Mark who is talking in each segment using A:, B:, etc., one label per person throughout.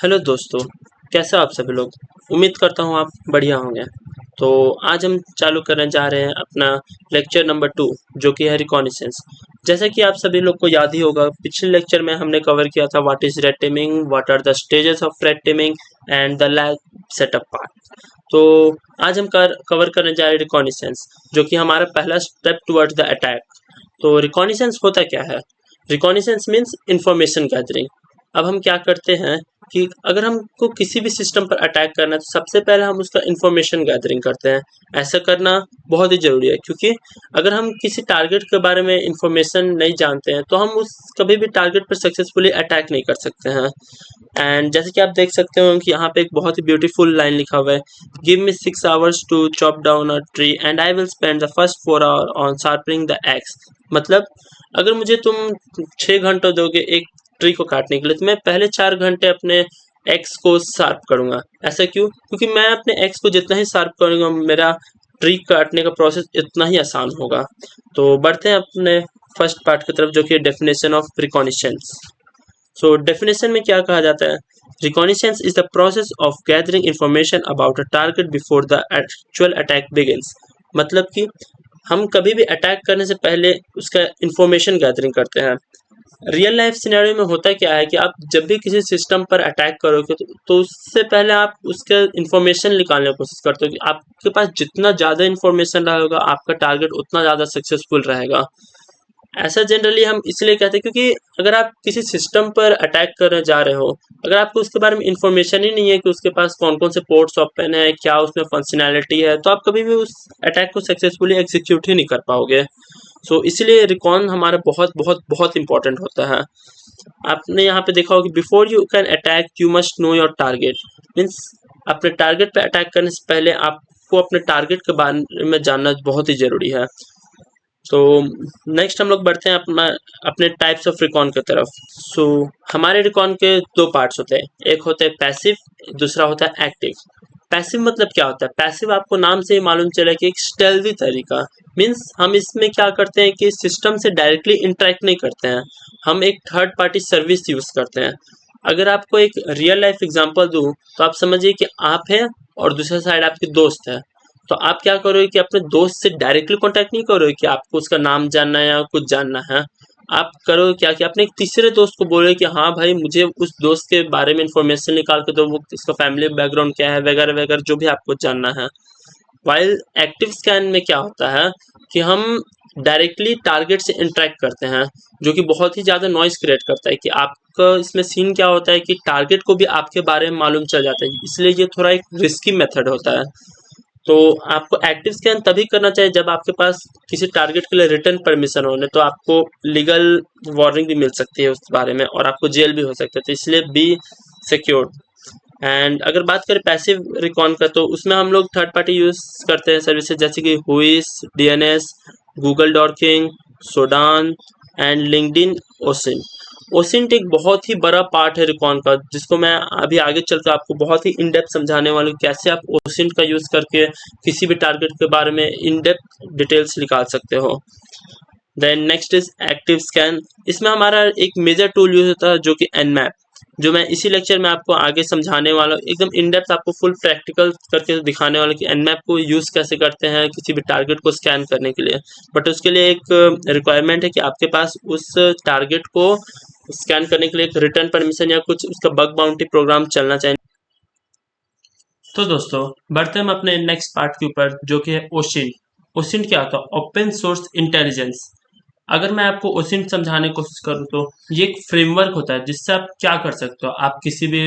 A: Hello दोस्तों, कैसे हो आप सभी लोग। उम्मीद करता हूँ आप बढ़िया होंगे। तो आज हम चालू करने जा रहे हैं अपना लेक्चर नंबर 2 जो कि है रिकॉग्निसेंस। जैसा कि आप सभी लोग को याद ही होगा, पिछले लेक्चर में हमने कवर किया था what is red teaming, what are the stages of red teaming and the lab setup part. तो आज हम कवर करने जा रहे हैं रिकॉग्निसेंस, जो कि हमारा पहला स्टेप टुवर्ड्स द अटैक। तो रिकॉग्निसेंस होता क्या है? Recognisance means information gathering. अब हम क्या करते हैं कि अगर हमको किसी भी सिस्टम पर अटैक करना है तो सबसे पहले हम उसका इंफॉर्मेशन गैदरिंग करते हैं। ऐसा करना बहुत ही ज़रूरी है, क्योंकि अगर हम किसी टारगेट के बारे में इंफॉर्मेशन नहीं जानते हैं तो हम उस कभी भी टारगेट पर सक्सेसफुली अटैक नहीं कर सकते हैं। एंड जैसे कि आप देख सकते हो कि यहाँ पे एक बहुत ही ब्यूटीफुल लाइन लिखा हुआ है, give me 6 hours to chop down a tree and I will spend the first 4 hour on sharpening the axe. मतलब अगर मुझे तुम 6 घंटे दोगे एक ट्री को काटने के लिए तो मैं पहले 4 घंटे अपने एक्स को शार्प करूंगा। ऐसा क्यों? क्योंकि मैं अपने एक्स को जितना ही शार्प करूंगा मेरा ट्री काटने का प्रोसेस इतना ही आसान होगा। तो बढ़ते हैं अपने फर्स्ट पार्ट की तरफ, जो कि definition of recognitions. So definition में क्या कहा जाता है? Recognitions is the process of gathering information about a target before the actual attack begins. मतलब कि हम कभी भी अटैक करने से पहले उसका इंफॉर्मेशन गैदरिंग करते हैं। रियल लाइफ सिनेरियो में होता क्या है कि आप जब भी किसी सिस्टम पर अटैक करोगे तो उससे पहले आप उसके इंफॉर्मेशन निकालने की कोशिश करते हो कि आपके पास जितना ज़्यादा इंफॉर्मेशन रहेगा आपका टारगेट उतना ज़्यादा सक्सेसफुल रहेगा। ऐसा जनरली हम इसलिए कहते हैं क्योंकि अगर आप किसी सिस्टम पर अटैक करने जा रहे हो, अगर आपको उसके बारे में इंफॉर्मेशन ही नहीं है कि उसके पास कौन कौन से पोर्ट्स ओपन है, क्या उसमें फंक्शनैलिटी है, तो आप कभी भी उस अटैक को सक्सेसफुली एग्जीक्यूट ही नहीं कर पाओगे। सो इसलिए रिकॉन हमारा बहुत बहुत बहुत इंपॉर्टेंट होता है। आपने यहाँ पे देखा होगा कि before you can attack you must know your target. Means अपने टारगेट पे अटैक करने से पहले आपको अपने टारगेट के बारे में जानना बहुत ही ज़रूरी है। तो नेक्स्ट हम लोग बढ़ते हैं अपने टाइप्स ऑफ रिकॉन की तरफ। सो हमारे रिकॉन के दो पार्ट्स होते हैं, एक होता है पैसिव, दूसरा होता है एक्टिव। पैसिव मतलब क्या होता है? पैसिव आपको नाम से ही मालूम चला कि एक स्टेल्दी तरीका। मीन्स हम इसमें क्या करते हैं कि सिस्टम से डायरेक्टली इंटरेक्ट नहीं करते हैं, हम एक थर्ड पार्टी सर्विस यूज़ करते हैं। अगर आपको एक रियल लाइफ एग्जांपल दूं तो आप समझिए कि आप हैं और दूसरे साइड आपके दोस्त है। तो आप क्या करोगे कि अपने दोस्त से डायरेक्टली कांटेक्ट नहीं करोगे कि आपको उसका नाम जानना है या कुछ जानना है। आप करोगे क्या कि अपने एक तीसरे दोस्त को बोलोगे कि हाँ भाई, मुझे उस दोस्त के बारे में इंफॉर्मेशन निकाल के दो, वो उसका फैमिली बैकग्राउंड क्या है वगैरह वगैरह जो भी आपको जानना है। वाइल एक्टिव स्कैन में क्या होता है कि हम डायरेक्टली टारगेट से इंटरेक्ट करते हैं, जो कि बहुत ही ज़्यादा नॉइस क्रिएट करता है कि आपका इसमें सीन क्या होता है कि टारगेट को भी आपके बारे में मालूम चल जाता है, इसलिए ये थोड़ा एक रिस्की मेथड होता है। तो आपको एक्टिव स्कैन तभी करना चाहिए जब आपके पास किसी टारगेट के लिए रिटर्न परमिशन हो, नहीं तो आपको लीगल वार्निंग भी मिल सकती है उस बारे में और आपको जेल भी हो सकता है, तो इसलिए बी सिक्योर। एंड अगर बात करें पैसिव रिकॉन का तो उसमें हम लोग थर्ड पार्टी यूज़ करते हैं सर्विसेज जैसे कि whois, DNS, Google dorking, Shodan and LinkedIn OSINT. OSINT एक बहुत ही बड़ा पार्ट है रिकॉन का, जिसको मैं अभी आगे चलकर आपको बहुत ही इन डेप्थ समझाने वाला हूँ कैसे आप ओसिंट का यूज़ करके किसी भी टारगेट के बारे में इन डेप्थ डिटेल्स निकाल सकते हो। Then next is active scan. इसमें हमारा एक मेजर टूल यूज होता है जो कि एनमैप, जो मैं इसी लेक्चर में आपको आगे समझाने वाला हूँ, एकदम इन डेप्थ आपको फुल प्रैक्टिकल करके दिखाने वाला हूँ कि एनमैप को यूज़ कैसे करते हैं किसी भी टारगेट को स्कैन करने के लिए। बट उसके लिए एक रिक्वायरमेंट है कि आपके पास उस टारगेट को स्कैन करने के लिए एक रिटर्न परमिशन या कुछ उसका बग बाउंटी प्रोग्राम चलना चाहिए। तो दोस्तों बढ़ते हैं हम अपने नेक्स्ट पार्ट के ऊपर, जो कि है ओशिंट। ओशिंट क्या होता है? Open source intelligence. अगर मैं आपको ओसिंट समझाने की कोशिश करूँ तो ये एक फ्रेमवर्क होता है जिससे आप क्या कर सकते हो, आप किसी भी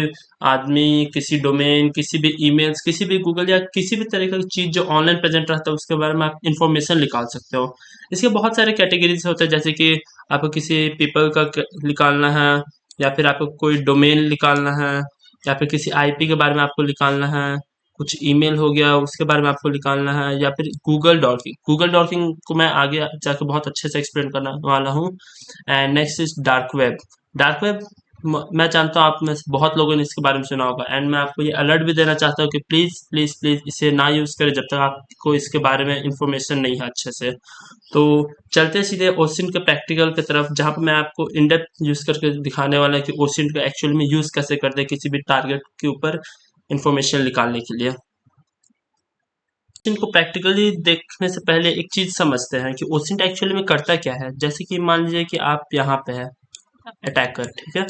A: आदमी, किसी डोमेन, किसी भी ईमेल्स, किसी भी गूगल या किसी भी तरह की चीज़ जो ऑनलाइन प्रेजेंट रहता है उसके बारे में आप इंफॉर्मेशन निकाल सकते हो। इसके बहुत सारे कैटेगरीज होते हैं, जैसे कि आपको किसी पीपल का निकालना है, या फिर आपको कोई डोमेन निकालना है, या फिर किसी आईपी के बारे में आपको निकालना है, कुछ ईमेल हो गया उसके बारे में आपको निकालना है, या फिर गूगल डॉकिंग। गूगल डॉकिंग को मैं आगे जाके बहुत अच्छे से एक्सप्लेन करने वाला हूँ। And next is dark web. Dark web मैं जानता हूँ आप में से बहुत लोगों ने इसके बारे में सुना होगा, एंड मैं आपको ये अलर्ट भी देना चाहता हूँ कि प्लीज़ प्लीज़ प्लीज़ इसे ना यूज़ करें जब तक आपको इसके बारे में इंफॉर्मेशन नहीं है अच्छे से। तो चलते हैं सीधे ओसिंट के प्रैक्टिकल की तरफ, जहाँ पे मैं आपको इन डेप्थ यूज़ करके दिखाने वाला है कि ओसिंट का एक्चुअल में यूज़ कैसे करते हैं किसी भी टारगेट के ऊपर इंफॉर्मेशन निकालने के लिए। इनको प्रैक्टिकली देखने से पहले एक चीज समझते हैं कि ओसिंट एक्चुअली में करता क्या है। जैसे कि मान लीजिए कि आप यहाँ पे है अटैकर, ठीक है,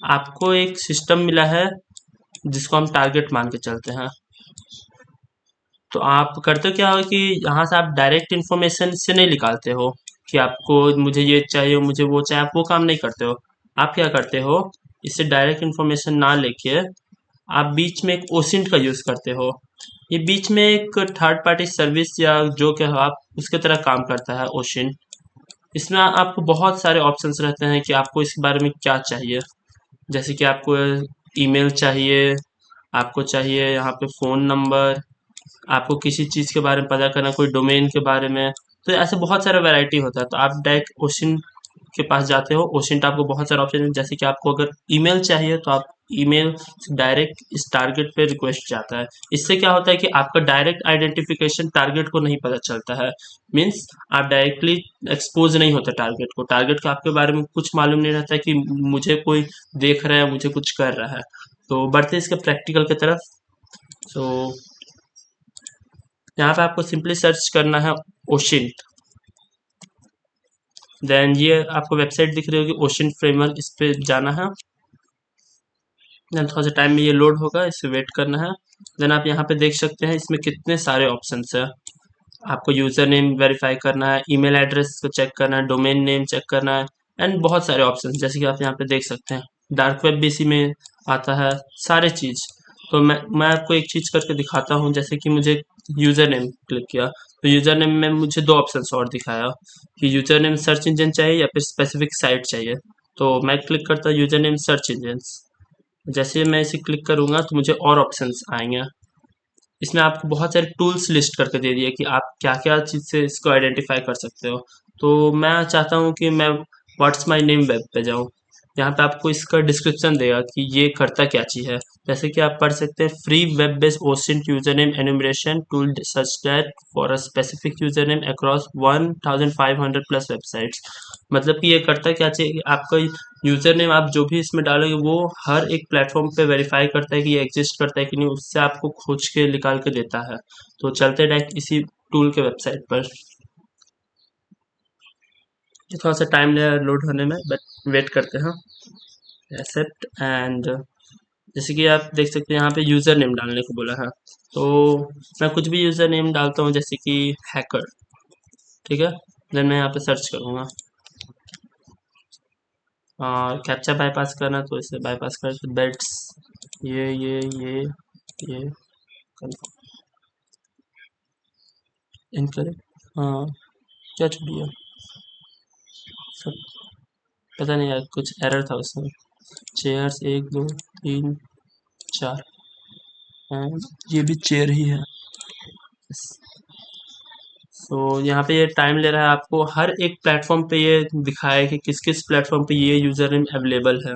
A: आपको एक सिस्टम मिला है जिसको हम टारगेट मान के चलते हैं। तो आप करते क्या हो कि यहाँ से आप डायरेक्ट इन्फॉर्मेशन से नहीं निकालते हो कि आपको मुझे ये चाहिए मुझे वो चाहिए, आप वो काम नहीं करते हो। आप क्या करते हो, इससे डायरेक्ट इन्फॉर्मेशन ना लेके आप बीच में एक ओसिंट का यूज करते हो। ये बीच में एक थर्ड पार्टी सर्विस या जो क्या हो आप उसके तरह काम करता है ओशिंट। इसमें आपको बहुत सारे ऑप्शंस रहते हैं कि आपको इसके बारे में क्या चाहिए। जैसे कि आपको ईमेल चाहिए, आपको चाहिए यहाँ पे फ़ोन नंबर, आपको किसी चीज़ के बारे में पता करना, कोई डोमेन के बारे में। तो ऐसे बहुत सारा वैरायटी होता है। तो आप डायरेक्ट ओशिन के पास जाते हो, ओशिंट आपको बहुत सारे ऑप्शन, जैसे कि आपको अगर ईमेल चाहिए तो आप ईमेल डायरेक्ट इस टारगेट पे रिक्वेस्ट जाता है। इससे क्या होता है कि आपका डायरेक्ट आइडेंटिफिकेशन टारगेट को नहीं पता चलता है। मीन्स आप डायरेक्टली एक्सपोज नहीं होते टारगेट को, टारगेट को आपके बारे में कुछ मालूम नहीं रहता है कि मुझे कोई देख रहा है, मुझे कुछ कर रहा है। तो बढ़ते इसके प्रैक्टिकल की तरफ। तो यहाँ पे आपको सिंपली सर्च करना है ओशिंट। देन ये आपको वेबसाइट दिख रही होगी ओशिंट फ्रेमवर्क, इस पे जाना है। देन थोड़ा सा टाइम में ये लोड होगा, इसे वेट करना है। देन आप यहाँ पे देख सकते हैं इसमें कितने सारे ऑप्शंस है। आपको यूजर नेम वेरीफाई करना है, ईमेल एड्रेस को चेक करना है, डोमेन नेम चेक करना है, एंड बहुत सारे ऑप्शंस जैसे कि आप यहाँ पे देख सकते हैं। डार्क वेब भी इसी में आता है, सारे चीज़। तो मैं आपको एक चीज़ करके दिखाता हूँ। जैसे कि मुझे यूज़र नेम क्लिक किया तो यूज़र नेम में मुझे दो ऑप्शंस और दिखाया कि यूज़र नेम सर्च इंजन चाहिए या फिर स्पेसिफिक साइट चाहिए। तो मैं क्लिक करता हूँ यूज़र नेम सर्च इंजन। जैसे मैं इसे क्लिक करूँगा तो मुझे और ऑप्शंस आएंगे। इसमें आपको बहुत सारे टूल्स लिस्ट करके दे दिए कि आप क्या-क्या चीज़ से इसको आइडेंटिफ़ाई कर सकते हो। तो मैं चाहता हूँ कि मैं व्हाट्स माय नेम वेब पे जाऊँ। यहाँ पे आपको इसका डिस्क्रिप्शन देगा कि ये करता क्या चीज़ है। जैसे कि आप पढ़ सकते हैं, free web based OSINT user name enumeration tool such that for a specific user name across 1500 plus websites. मतलब कि ये करता क्या चाहिए कि आपका यूजर नेम आप जो भी इसमें डालोगे वो हर एक प्लेटफॉर्म पे वेरीफाई करता है कि ये एग्जिस्ट करता है कि नहीं, उससे आपको खोज के निकाल के देता है। तो चलते डायरेक्ट इसी टूल के वेबसाइट पर। ये थोड़ा सा टाइम लगेगा लोड होने में, बट वेट करते हैं। एक्सेप्ट एंड जैसे कि आप देख सकते हैं यहाँ पे यूज़र नेम डालने को बोला है। तो मैं कुछ भी यूज़र नेम डालता हूँ जैसे कि हैकर, ठीक है। देन मैं यहाँ पे सर्च करूँगा और कैप्चा बाईपास करना तो इसे बाईपास कर बेट्स ये कंफर्म इनकरेक्ट। हाँ, क्या छूट गया, सब पता नहीं यार, कुछ एरर था उसमें। चेयर्स 1 2 3 4 एंड ये भी चेयर ही है। सो यहाँ पे ये टाइम ले रहा है, आपको हर एक प्लेटफॉर्म पे ये दिखाया कि किस किस प्लेटफॉर्म पे ये यूज़र नेम अवेलेबल है।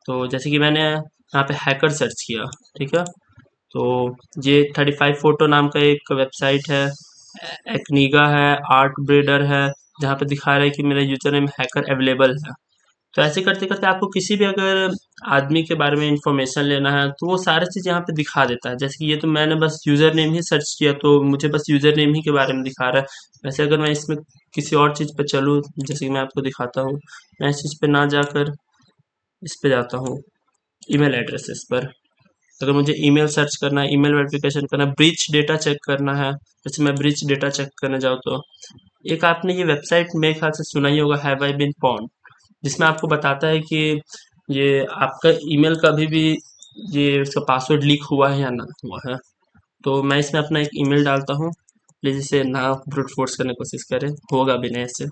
A: तो जैसे कि मैंने यहाँ पे हैकर सर्च किया, ठीक है। तो ये 35 फोटो नाम का एक वेबसाइट है, एक्निगा है, आर्ट ब्रेडर है, जहाँ पे दिखा रहा है कि मेरा यूज़र नेम हैकर अवेलेबल है। तो ऐसे करते करते आपको किसी भी अगर आदमी के बारे में इंफॉर्मेशन लेना है तो वो सारी चीज़ यहाँ पे दिखा देता है। जैसे कि ये तो मैंने बस यूज़र नेम ही सर्च किया तो मुझे बस यूज़र नेम ही के बारे में दिखा रहा है। वैसे अगर मैं इसमें किसी और चीज़ पे चलूँ, जैसे कि मैं आपको दिखाता हूँ, मैं इस चीज़ पे ना जाकर इस पे जाता हूँ, ईमेल एड्रेसेस पर। अगर मुझे ईमेल सर्च करना है, ईमेल वेरिफिकेशन करना है, ब्रीच डेटा चेक करना है, जैसे मैं ब्रीच डेटा चेक करने जाऊँ तो एक आपने ये वेबसाइट मेरे ख्याल से सुना ही होगा, हैव आई बीन पॉन्ड, जिसमें आपको बताता है कि ये आपका ईमेल कभी भी ये उसका पासवर्ड लीक हुआ है या ना हुआ है। तो मैं इसमें अपना एक ईमेल डालता हूँ, प्लीज़ इसे ना ब्रूट फोर्स करने की कोशिश करें, होगा भी नहीं ऐसे।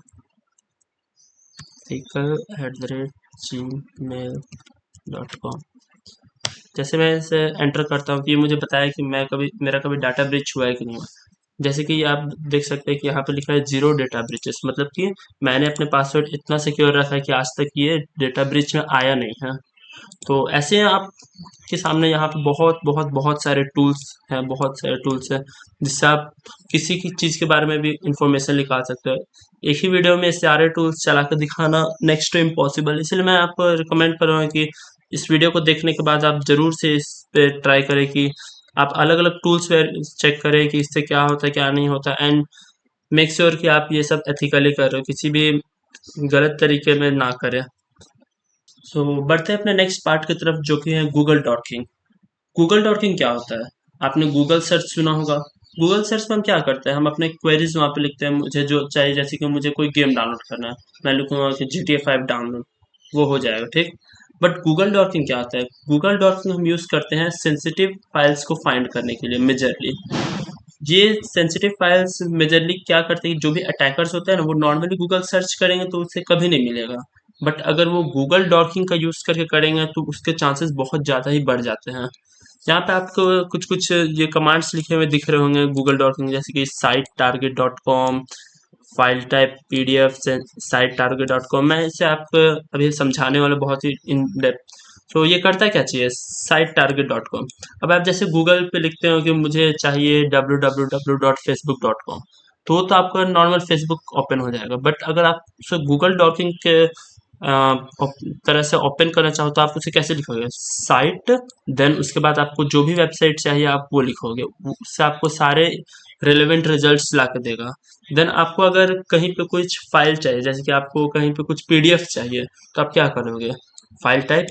A: gmail.com। जैसे मैं इसे एंटर करता हूँ कि ये मुझे बताया कि मैं कभी मेरा कभी डाटा ब्रीच हुआ है कि नहीं हुआ। जैसे कि आप देख सकते हैं कि यहाँ पे लिखा है 0 डेटा ब्रीचेस, मतलब कि मैंने अपने पासवर्ड इतना सिक्योर रखा है कि आज तक ये डेटा ब्रीच में आया नहीं है। तो ऐसे आपके सामने यहाँ पे बहुत बहुत बहुत सारे टूल्स हैं, बहुत सारे टूल्स हैं जिससे आप किसी की चीज़ के बारे में भी इंफॉर्मेशन निकाल सकते हो। एक ही वीडियो में सारे टूल्स चला कर दिखाना नेक्स्ट टू इम्पॉसिबल, इसलिए मैं आपको रिकमेंड करूँगा कि इस वीडियो को देखने के बाद आप ज़रूर से इस पे ट्राई करें कि आप अलग अलग टूल्स पे चेक करें कि इससे क्या होता है क्या नहीं होता, एंड मेक श्योर कि आप ये सब एथिकली कर रहे हो, किसी भी गलत तरीके में ना करें। सो बढ़ते हैं अपने नेक्स्ट पार्ट की तरफ, जो कि है गूगल डॉकिंग। गूगल डॉकिंग क्या होता है? आपने गूगल सर्च सुना होगा। गूगल सर्च में हम क्या करते हैं, हम अपने क्वेरीज वहाँ पे लिखते हैं, मुझे जो चाहिए, जैसे कि मुझे कोई गेम डाउनलोड करना है, मैं लिखूंगा कि GTA 5 डाउनलोड, वो हो जाएगा, ठीक। बट गूगल डॉकिंग क्या होता है? गूगल डॉकिंग हम यूज़ करते हैं सेंसिटिव फाइल्स को फाइंड करने के लिए मेजरली। ये सेंसिटिव फाइल्स मेजरली क्या करते हैं, जो भी अटैकर्स होते हैं ना, वो नॉर्मली गूगल सर्च करेंगे तो उससे कभी नहीं मिलेगा। बट अगर वो गूगल डॉकिंग का यूज़ करके करेंगे तो उसके चांसेस बहुत ज़्यादा ही बढ़ जाते हैं। यहाँ पे आपको कुछ कुछ ये कमांड्स लिखे हुए दिख रहे होंगे गूगल डॉकिंग, जैसे कि site target dot com, file type PDF से साइट टारगेट डॉट कॉम। मैं इसे आपको अभी समझाने वाला बहुत ही इन डेप्थ। तो ये करता क्या चाहिए, साइट टारगेट डॉट कॉम। अब आप जैसे गूगल पे लिखते हो कि मुझे चाहिए www.facebook.com, तो आपका नॉर्मल फेसबुक ओपन हो जाएगा। बट अगर आप उसे गूगल डॉकिंग के तरह से ओपन करना चाहो तो आप उसे कैसे लिखोगे, साइट, देन उसके बाद आपको जो भी वेबसाइट चाहिए आप वो लिखोगे, उससे आपको सारे रिलेवेंट रिजल्ट्स ला के देगा। देन आपको अगर कहीं पे कुछ फाइल चाहिए, जैसे कि आपको कहीं पे कुछ PDF चाहिए, तो आप क्या करोगे, फाइल टाइप,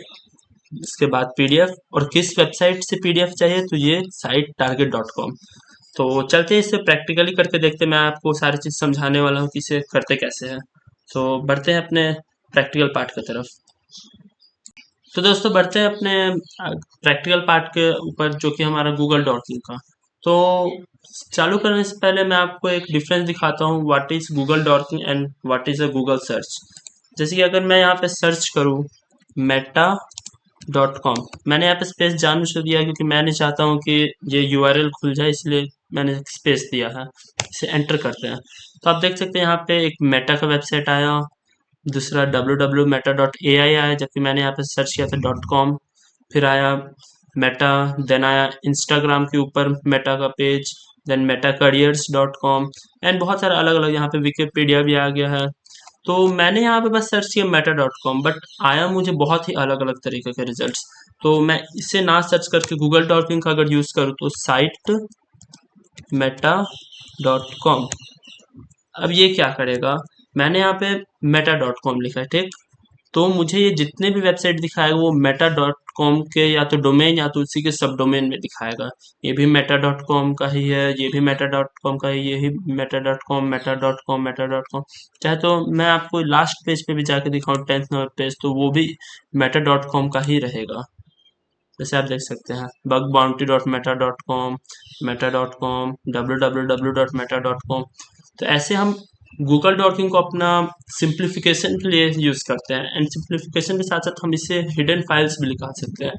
A: इसके बाद PDF, और किस वेबसाइट से PDF चाहिए, तो ये साइट टारगेट डॉट कॉम। तो चलते हैं इसे प्रैक्टिकली करके देखते हैं, मैं आपको सारी चीज़ समझाने वाला हूँ कि इसे करते कैसे हैं। तो बढ़ते हैं अपने प्रैक्टिकल पार्ट की तरफ। तो दोस्तों बढ़ते हैं अपने प्रैक्टिकल पार्ट के ऊपर, जो कि हमारा गूगल डॉकिंग का। तो चालू करने से पहले मैं आपको एक डिफरेंस दिखाता हूँ, what is Google docking and what is a Google search. जैसे कि अगर मैं यहाँ पे सर्च करूँ meta.com, मैंने यहाँ पे स्पेस जानबूझ कर दिया क्योंकि मैं नहीं चाहता हूँ कि ये URL खुल जाए, इसलिए मैंने स्पेस दिया है। इसे एंटर करते हैं तो आप देख सकते हैं यहाँ पे एक मेटा का वेबसाइट आया, दूसरा www.meta.ai आया, जबकि मैंने यहाँ पे सर्च किया था .com, फिर आया मेटा, देन आया इंस्टाग्राम के ऊपर मेटा का पेज, देन metacariers.com, एंड बहुत सारे अलग अलग, यहाँ पे विकिपीडिया भी आ गया है। तो मैंने यहाँ पे बस सर्च किया meta.com, बट आया मुझे बहुत ही अलग अलग तरीके के रिजल्ट्स। तो मैं इसे ना सर्च करके गूगल डॉकिंग का अगर यूज़ करूँ तो साइट meta.com, अब ये क्या करेगा, मैंने यहाँ पे meta.com लिखा है, ठीक। तो मुझे ये जितने भी वेबसाइट दिखाएगा वो meta.com के या तो डोमेन या तो उसी के सब डोमेन में दिखाएगा। ये भी meta.com का ही है, ये भी meta.com का है, ये ही meta.com, meta.com, meta.com। चाहे तो मैं आपको लास्ट पेज पे भी जाके दिखाऊँ, 10th नंबर पेज, तो वो भी meta.com का ही रहेगा। जैसे आप देख सकते हैं bugbounty.meta.com, meta.com, www.meta.com। तो ऐसे हम गूगल डॉकिंग को अपना सिंप्लीफिकेशन के लिए यूज़ करते हैं, एंड सिंप्लीफिकेशन के साथ साथ हम इसे हिडन फाइल्स भी निकाल सकते हैं।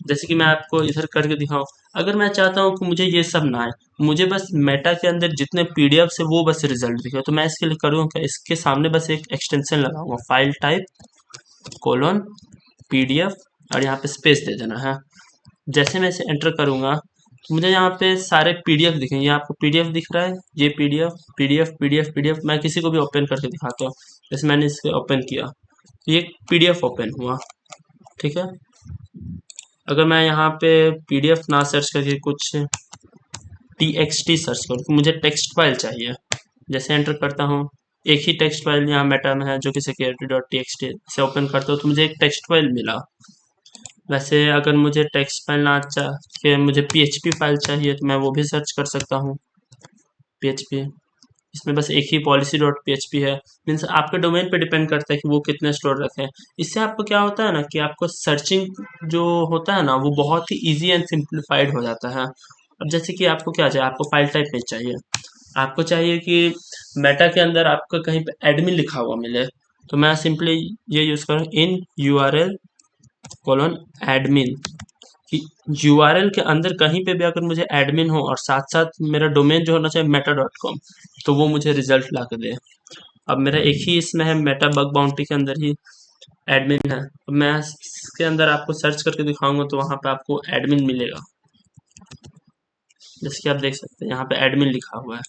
A: जैसे कि मैं आपको इधर करके दिखाऊं, अगर मैं चाहता हूं कि मुझे ये सब ना आए, मुझे बस मेटा के अंदर जितने PDF है वो बस रिजल्ट दिखे, तो मैं इसके लिए करूँगा क्या, इसके सामने बस एक एक्सटेंशन लगाऊंगा, फाइल टाइप PDF, और यहाँ पे स्पेस दे देना है। जैसे मैं इसे एंटर करूँगा तो मुझे यहाँ पे सारे PDF दिखेंगे। ये आपको PDF दिख रहा है, ये PDF। मैं किसी को भी ओपन करके दिखाता हूँ। जैसे मैंने इसे ओपन किया तो ये PDF ओपन हुआ, ठीक है। अगर मैं यहाँ पे PDF ना सर्च करके कुछ TXT सर्च करूँ तो मुझे टेक्स्ट फाइल चाहिए, जैसे एंटर करता हूँ, एक ही टेक्स्ट फाइल यहाँ मेटा में है जो कि security.txt से ओपन करता हूँ तो मुझे एक टेक्स्ट फाइल मिला। वैसे अगर मुझे टेक्स्ट फाइल ना चाहिए, मुझे PHP फाइल चाहिए, तो मैं वो भी सर्च कर सकता हूँ, PHP। इसमें बस एक ही policy.php है। मीन्स आपके डोमेन पे डिपेंड करता है कि वो कितने स्टोर रखे हैं। इससे आपको क्या होता है ना कि आपको सर्चिंग जो होता है ना वो बहुत ही ईजी एंड सिंप्लीफाइड हो जाता है। अब जैसे कि आपको क्या चाहिए, आपको फाइल टाइप में चाहिए, आपको चाहिए कि मेटा के अंदर आपका कहीं पे एडमिन लिखा हुआ मिले, तो मैं सिंपली ये यूज़ करूँ इन URL: एडमिन, कि यूआरएल के अंदर कहीं पे भी अगर मुझे एडमिन हो और साथ साथ मेरा डोमेन जो होना चाहिए meta.com, तो वो मुझे रिजल्ट ला के दे। अब मेरा एक ही इसमें है, मेटा बग बाउंटी के अंदर ही एडमिन है। अब मैं इसके अंदर आपको सर्च करके दिखाऊंगा तो वहां पे आपको एडमिन मिलेगा, जैसे कि आप देख सकते हैं यहाँ पे एडमिन लिखा हुआ है।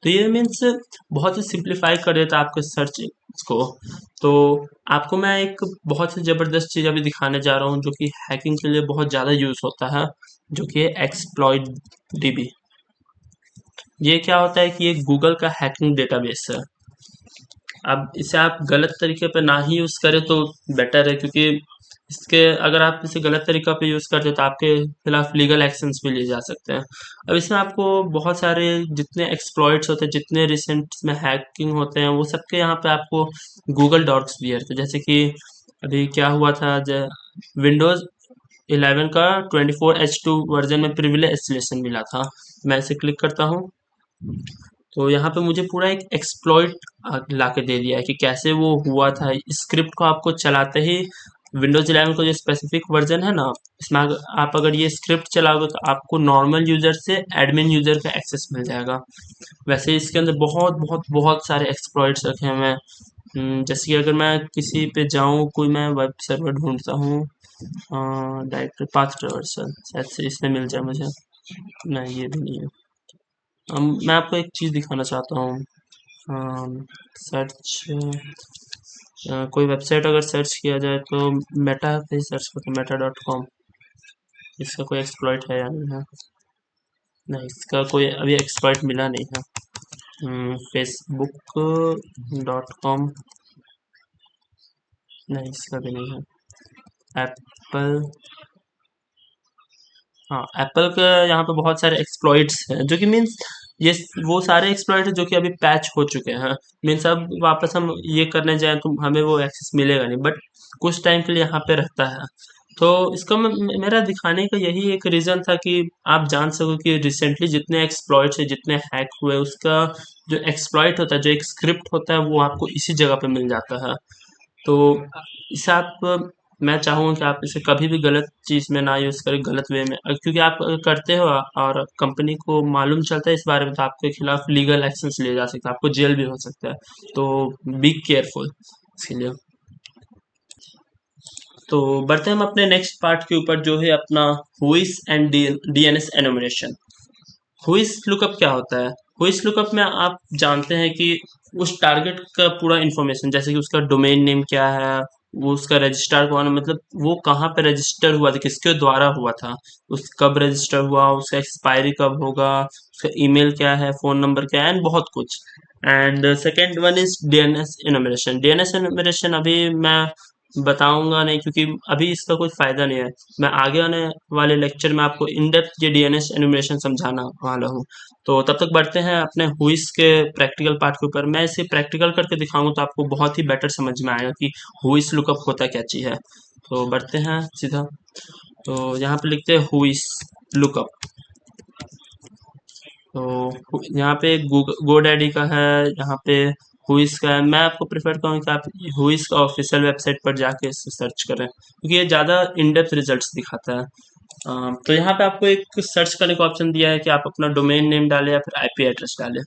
A: तो ये मीन्स बहुत ही सिंप्लीफाई कर देता है आपके सर्च को। तो आपको मैं एक बहुत ही ज़बरदस्त चीज़ अभी दिखाने जा रहा हूँ जो कि हैकिंग के लिए बहुत ज़्यादा यूज़ होता है, जो कि है एक्सप्लॉइट डीबी। ये क्या होता है कि ये गूगल का हैकिंग डेटाबेस है। अब इसे आप गलत तरीके पे ना ही यूज़ करें तो बेटर है, क्योंकि इसके अगर आप इसे गलत तरीका पे यूज़ करते हो तो आपके खिलाफ लीगल एक्शंस भी लिए जा सकते हैं। अब इसमें आपको बहुत सारे जितने एक्सप्लॉइट्स होते हैं, जितने रिसेंट में हैकिंग होते हैं, वो सबके यहाँ पे आपको गूगल डॉक्स दिए रहते हैं। जैसे कि अभी क्या हुआ था, विंडोज़ 11 का 24H2 वर्जन में प्रिविलेज एस्केलेशन मिला था। मैं इसे क्लिक करता हूँ तो यहाँ पे मुझे पूरा एक एक्सप्लॉइट ला के दे दिया है कि कैसे वो हुआ था। स्क्रिप्ट को आपको चलाते ही विंडोज 11 का जो स्पेसिफिक वर्जन है ना, इसमें आप अगर ये स्क्रिप्ट चलाओगे तो आपको नॉर्मल यूजर से एडमिन यूजर का एक्सेस मिल जाएगा। वैसे इसके अंदर बहुत बहुत बहुत सारे एक्सप्लॉइट्स रखे हैं। मैं जैसे कि अगर मैं किसी पे जाऊँ, कोई मैं वेब सर्वर ढूंढता हूँ, डायरेक्टरी पाथ ट्रैवर्सल, शायद से इसमें मिल जाए मुझे। नहीं, ये भी नहीं है। मैं आपको एक चीज़ दिखाना चाहता हूँ। सर्च, कोई वेबसाइट अगर सर्च किया जाए तो मेटा पे ही सर्च करते, meta.com। इसका कोई एक्सप्लॉइट है या नहीं है? नहीं, इसका कोई अभी एक्सप्लॉइट मिला नहीं है। facebook.com, नहीं इसका भी नहीं है। एप्पल, हाँ एप्पल का यहाँ पे बहुत सारे एक्सप्लॉइट्स हैं, जो कि मीन्स ये वो सारे एक्सप्लॉइट हैं जो कि अभी पैच हो चुके हैं। मीन्स अब वापस हम ये करने जाएं तो हमें वो एक्सेस मिलेगा नहीं, बट कुछ टाइम के लिए यहाँ पे रहता है। तो इसका मेरा दिखाने का यही एक रीज़न था कि आप जान सको कि रिसेंटली जितने एक्सप्लॉइट्स है, जितने हैक हुए, उसका जो एक्सप्लॉइट होता है, जो एक स्क्रिप्ट होता है, वो आपको इसी जगह पे मिल जाता है। तो इसे आप, मैं चाहूँगा कि आप इसे कभी भी गलत चीज़ में ना यूज़ करें, गलत वे में, क्योंकि आप अगर करते हो और कंपनी को मालूम चलता है इस बारे में तो आपके खिलाफ लीगल एक्शंस लिए जा सकते हैं, आपको जेल भी हो सकता है। तो बी केयरफुल इसके लिए। तो बढ़ते हैं हम अपने नेक्स्ट पार्ट के ऊपर, जो है अपना whois and DNS enumeration. Whois lookup क्या होता है? हुइस लुकअप में आप जानते हैं कि उस टारगेट का पूरा इन्फॉर्मेशन, जैसे कि उसका डोमेन नेम क्या है, वो उसका रजिस्ट्रार कौन है, मतलब वो कहाँ पे रजिस्टर हुआ था, किसके द्वारा हुआ था, उस कब रजिस्टर हुआ, उसका एक्सपायरी कब होगा, उसका ईमेल क्या है, फोन नंबर क्या है, एंड बहुत कुछ। And second one is DNS enumeration. DNS enumeration अभी मैं बताऊंगा नहीं, क्योंकि अभी इसका कोई फायदा नहीं है। मैं आगे आने वाले लेक्चर में आपको इन डेप्थ ये डीएनएस एनिमेशन समझाना वाला हूँ। तो तब तक बढ़ते हैं अपने हुइस के प्रैक्टिकल पार्ट के ऊपर। मैं इसे प्रैक्टिकल करके दिखाऊंगा तो आपको बहुत ही बेटर समझ में आएगा कि हुइस लुकअप होता क्या चीज़ है। तो बढ़ते हैं सीधा। तो यहाँ पे लिखते हैं हुइस लुकअप। तो यहाँ पे गोडैडी का है, यहाँ पे हुइस का है। मैं आपको प्रेफर करूँगा कि आप हुइस का ऑफिशियल वेबसाइट पर जाके इसे सर्च करें, क्योंकि ये ज़्यादा इन डेप्थ रिजल्ट्स दिखाता है। तो यहाँ पे आपको एक सर्च करने का ऑप्शन दिया है कि आप अपना डोमेन नेम डालें या फिर आईपी एड्रेस डालें।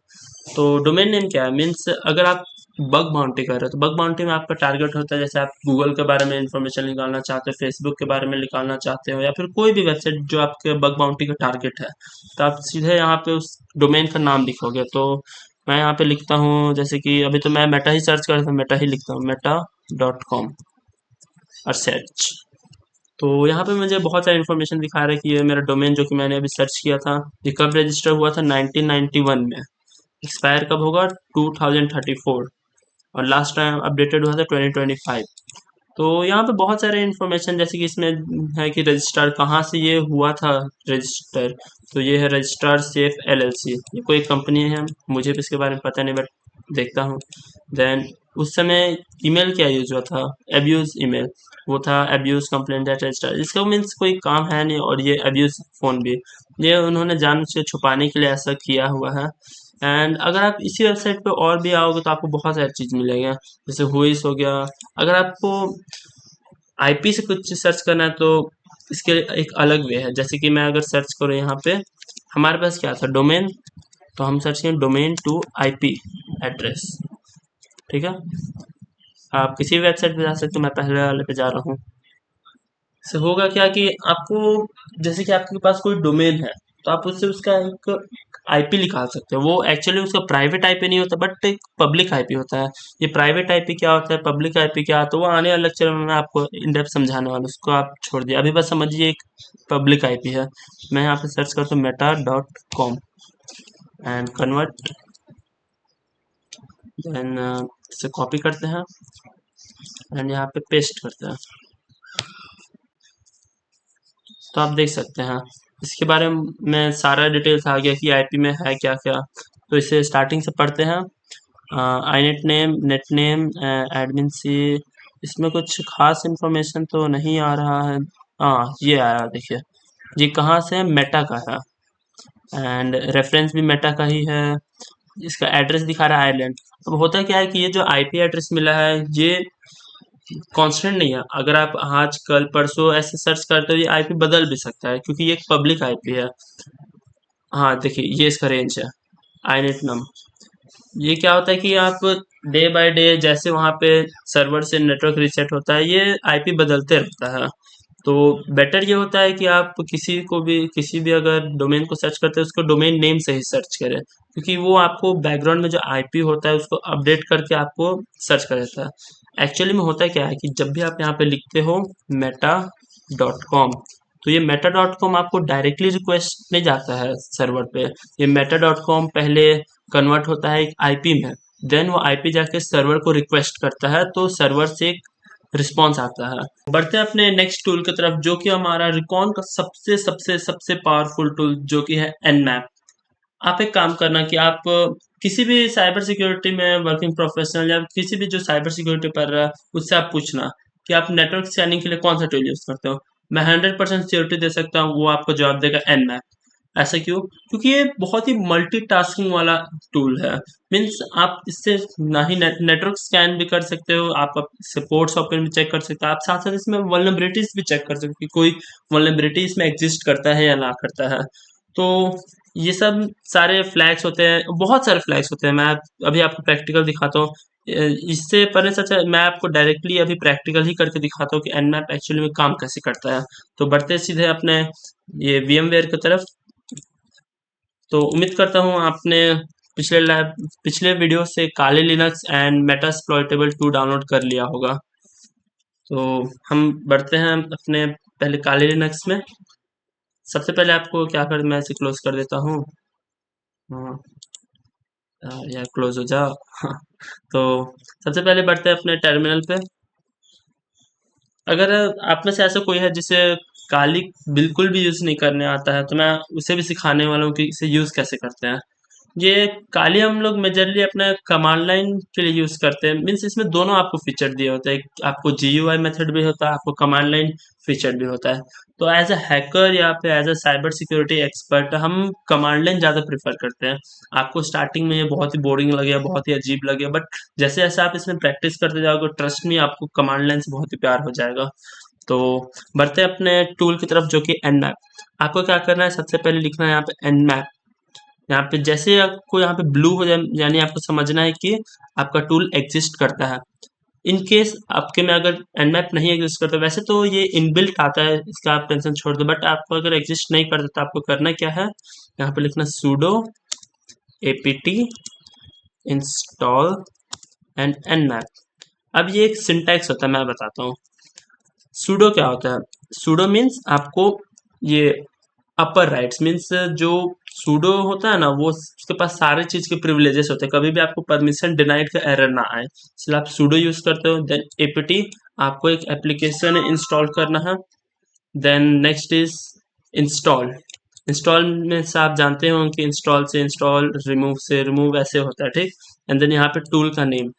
A: तो डोमेन नेम क्या है? मीन्स अगर आप बग बाउंटी कर रहे हो तो बग बाउंटी में आपका टारगेट होता है, जैसे आप गूगल के बारे में इंफॉर्मेशन निकालना चाहते हो, फेसबुक के बारे में निकालना चाहते हो, या फिर कोई भी वेबसाइट जो आपके बग बाउंटी का टारगेट है, तो आप सीधे यहाँ पे उस डोमेन का नाम लिखोगे। तो मैं यहाँ पे लिखता हूँ, जैसे कि अभी तो मैं मेटा ही सर्च कर रहा था, मेटा ही लिखता हूँ, meta.com और सर्च। तो यहाँ पे मुझे बहुत सारी इन्फॉर्मेशन दिखा रहा है कि ये मेरा डोमेन जो कि मैंने अभी सर्च किया था, ये कब रजिस्टर हुआ था, 1991 में। एक्सपायर कब होगा, 2034। और लास्ट टाइम अपडेटेड हुआ था 2025। तो यहाँ पे बहुत सारे इन्फॉर्मेशन, जैसे कि इसमें है कि रजिस्ट्रार कहाँ से ये हुआ था रजिस्टर। तो ये है रजिस्ट्रार सेफ एलएलसी, ये कोई कंपनी है, मुझे भी इसके बारे में पता नहीं, बट देखता हूँ। देन उस समय ईमेल क्या यूज हुआ था, एब्यूज ईमेल, वो था एब्यूज कंप्लेंट दैट रजिस्टर। इसका मीन्स कोई काम है नहीं, और ये एब्यूज फोन भी, ये उन्होंने जान से छुपाने के लिए ऐसा किया हुआ है। एंड अगर आप इसी वेबसाइट पे और भी आओगे तो आपको बहुत सारी चीज़ मिलेगा, जैसे हुइस हो गया। अगर आपको आईपी से कुछ सर्च करना है तो इसके एक अलग वे है। जैसे कि मैं अगर सर्च करूँ यहाँ पे, हमारे पास क्या था, डोमेन, तो हम सर्च करें डोमेन टू आईपी एड्रेस। ठीक है, आप किसी भी वेबसाइट पे जा सकते हो, मैं पहले वाले पे जा रहा हूँ। से होगा क्या कि आपको, जैसे कि आपके पास कोई डोमेन है, तो आप उससे उसका एक आईपी निकाल सकते हो। वो एक्चुअली उसका प्राइवेट आईपी नहीं होता, बट एक पब्लिक आईपी होता है। ये प्राइवेट आईपी क्या होता है, पब्लिक आईपी क्या होता है, वो आने वाले लेक्चर में मैं आपको इन डेप्थ समझाने वाला हूँ, उसको आप छोड़ दिए, अभी बस समझिए एक पब्लिक आईपी है। मैं यहाँ पे सर्च करता हूँ meta.com एंड कन्वर्ट, देन इसे कॉपी करते हैं एंड यहाँ पे पेस्ट करते हैं। तो आप देख सकते हैं इसके बारे में सारा डिटेल्स आ गया कि आईपी में है क्या क्या। तो इसे स्टार्टिंग से पढ़ते हैं। आईनेट नेम, नेट नेम, एडमिन सी, इसमें कुछ खास इन्फॉर्मेशन तो नहीं आ रहा है। हाँ, ये आया, देखिए ये कहाँ से है, मेटा का है एंड रेफरेंस भी मेटा का ही है। इसका एड्रेस दिखा रहा है आयरलैंड। अब होता क्या है कि ये जो आईपी एड्रेस मिला है ये कांस्टेंट नहीं है। अगर आप आज कल परसों ऐसे सर्च करते हो, ये आईपी बदल भी सकता है क्योंकि ये एक पब्लिक आईपी है। हाँ देखिए, ये इसका रेंज है आईनेट नम। ये क्या होता है कि आप डे बाय डे जैसे वहाँ पे सर्वर से नेटवर्क रीसेट होता है, ये आईपी बदलते रहता है। तो बेटर ये होता है कि आप किसी भी अगर डोमेन को सर्च करते हैं, उसको डोमेन नेम से ही सर्च करें, क्योंकि वो आपको बैकग्राउंड में जो आईपी होता है उसको अपडेट करके आपको सर्च कर देता है। एक्चुअली में होता क्या है कि जब भी आप यहाँ पे लिखते हो meta.com, तो ये meta.com आपको डायरेक्टली रिक्वेस्ट नहीं जाता है सर्वर पे। ये meta.com पहले कन्वर्ट होता है एक आईपी में, देन वो आईपी जाके सर्वर को रिक्वेस्ट करता है, तो सर्वर से एक रिस्पॉन्स आता है। बढ़ते हैं अपने नेक्स्ट टूल की तरफ, जो कि हमारा रिकॉन का सबसे सबसे सबसे पावरफुल टूल, जो कि है nmap। आप एक काम करना कि आप किसी भी साइबर सिक्योरिटी में वर्किंग प्रोफेशनल या किसी भी जो साइबर सिक्योरिटी पढ़ रहा है, उससे आप पूछना कि आप नेटवर्क स्कैनिंग के लिए कौन सा टूल यूज करते हो। मैं 100% सिक्योरिटी दे सकता हूँ, वो आपको जवाब देगा nmap। ऐसा क्यों? क्योंकि ये बहुत ही मल्टीटास्किंग वाला टूल है। मीन्स आप इससे ना ही नेटवर्क स्कैन भी कर सकते हो, आप इससे पोर्ट सॉकेट भी चेक कर सकते हो, आप साथ साथ इसमें वल्नरेबिलिटीज भी चेक कर सकते हो कि कोई वल्नरेबिलिटी इसमें एग्जिस्ट करता है या ना करता है। तो ये सब सारे फ्लैग्स होते हैं, बहुत सारे फ्लैग्स होते हैं। मैं अभी आपको प्रैक्टिकल दिखाता हूँ। इससे पहले सच है, मैं आपको डायरेक्टली अभी प्रैक्टिकल ही करके दिखाता हूँ कि nmap एक्चुअली में काम कैसे करता है। तो बढ़ते सीधे अपने ये VMware की तरफ। तो उम्मीद करता हूँ आपने पिछले वीडियो से काली लिनक्स एंड मेटास्प्लॉइटेबल 2 डाउनलोड कर लिया होगा। तो हम बढ़ते हैं अपने पहले काली लिनक्स में। सबसे पहले आपको क्या कर, मैं इसे क्लोज कर देता हूँ। हाँ, यार क्लोज हो जाओ। तो सबसे पहले बढ़ते हैं अपने टर्मिनल पे। अगर आप में से ऐसा कोई है जिसे काली बिल्कुल भी यूज नहीं करने आता है, तो मैं उसे भी सिखाने वाला हूँ कि इसे यूज कैसे करते हैं। ये काली हम लोग मेजरली अपने कमांड लाइन के लिए यूज करते हैं। मीन्स इसमें दोनों आपको फीचर दिए होते हैं, आपको GUI मेथड भी होता है, आपको कमांड लाइन फीचर भी होता है। तो एज अ हैकर या फिर as a cyber security expert हम कमांड लाइन ज़्यादा प्रेफर करते हैं। आपको स्टार्टिंग में ये बहुत ही बोरिंग लगे, बहुत ही अजीब लगे, बट जैसे जैसे आप इसमें प्रैक्टिस करते जाओगे, ट्रस्ट में आपको कमांड लाइन से बहुत ही प्यार हो जाएगा। तो बढ़ते हैं अपने टूल की तरफ, जो कि nmap। आपको क्या करना है, सबसे पहले लिखना है यहाँ पे nmap। यहाँ पे जैसे आपको यहाँ पे ब्लू हो जाए, यानी आपको समझना है कि आपका टूल एग्जिस्ट करता है। इन केस आपके में अगर nmap नहीं एग्जिस्ट करता, वैसे तो ये इनबिल्ट आता है, इसका आप टेंशन छोड़ दो, बट आपको अगर एग्जिस्ट नहीं करता तो आपको करना क्या है, यहाँ पे लिखना sudo apt install and nmap। अब ये एक सिंटैक्स होता है, मैं बताता हूँ। sudo क्या होता है? sudo मीन्स आपको ये अपर राइट्स, मीन्स जो सूडो होता है ना, वो उसके पास सारे चीज के प्रिविलेजेस होते हैं, कभी भी आपको परमिशन डिनाइड का एरर ना आए, इसलिए आप सूडो यूज करते हो। देन एपीटी, आपको एक एप्लीकेशन इंस्टॉल करना है। Then next is install. Install में से आप जानते हो कि इंस्टॉल से इंस्टॉल, रिमूव से रिमूव, ऐसे होता है, ठीक। एंड देन यहाँ पे टूल का नेम,